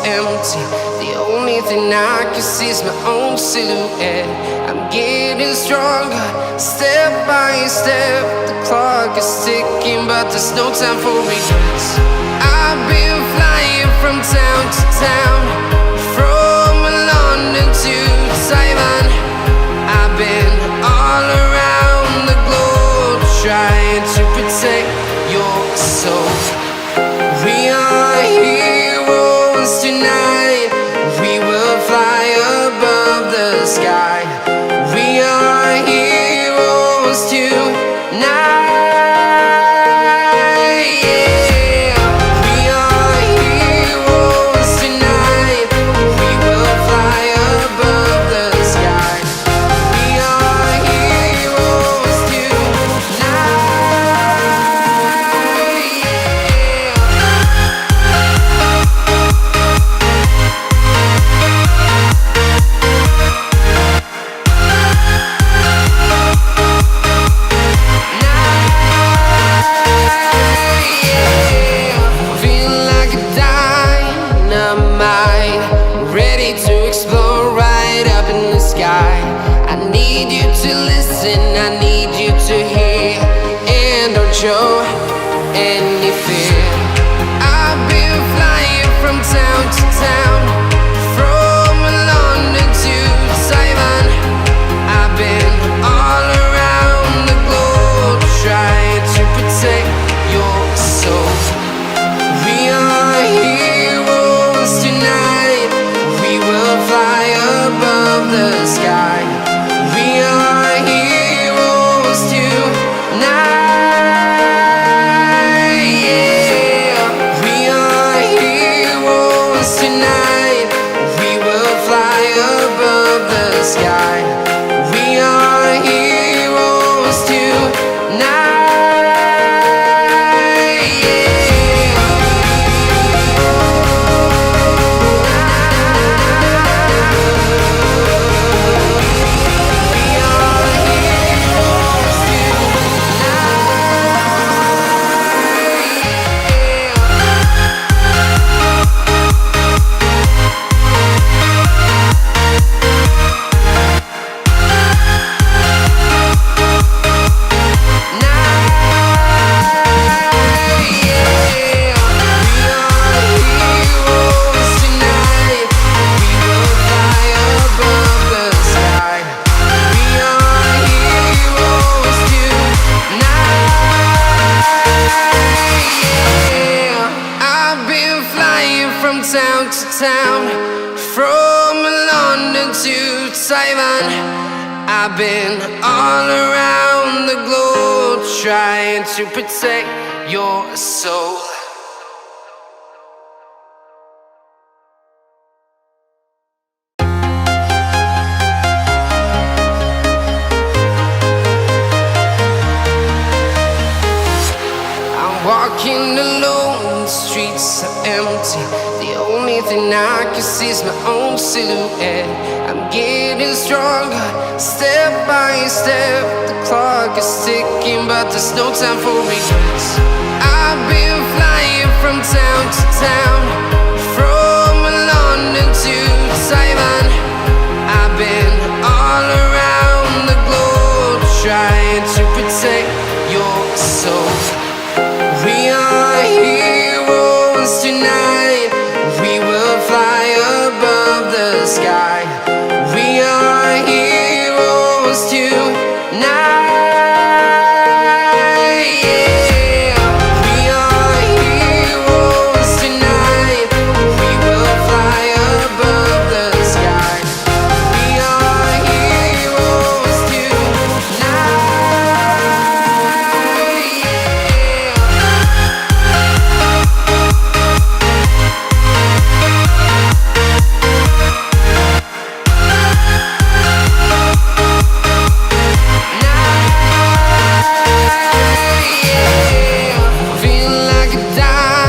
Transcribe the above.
empty. The only thing I can see is my own silhouette. I'm getting stronger, step by step. The clock is ticking, but there's no time for regrets. I've been flying from town to town, from London to Taiwan. I've been all around the globe, trying to protect your soul. We are heroes tonight. We will fly above the sky. We are heroes tonight. Yeah. We are heroes tonight. We will fly above the sky. We are heroes tonight. Feeling like a dynamite, ready to explode right up in the sky. I need you to listen, I need you to hear, and don't show any fear. I've been flying from town to town, from London to Taiwan. I've been all around the globe, trying to protect your soul. We are heroes tonight. We will fly above the sky. We are heroes tonight. Yeah. We are heroes tonight. We will fly above the sky. We are heroes tonight. Town to town, from London to Taiwan. I've been all around the globe, trying to protect your soul. I'm walking alone, the streets are empty. The only thing I can see is my own silhouette. I'm getting stronger, step by step. The clock is ticking, but there's no time for regrets. I've been flying from town to town, from London to Taiwan.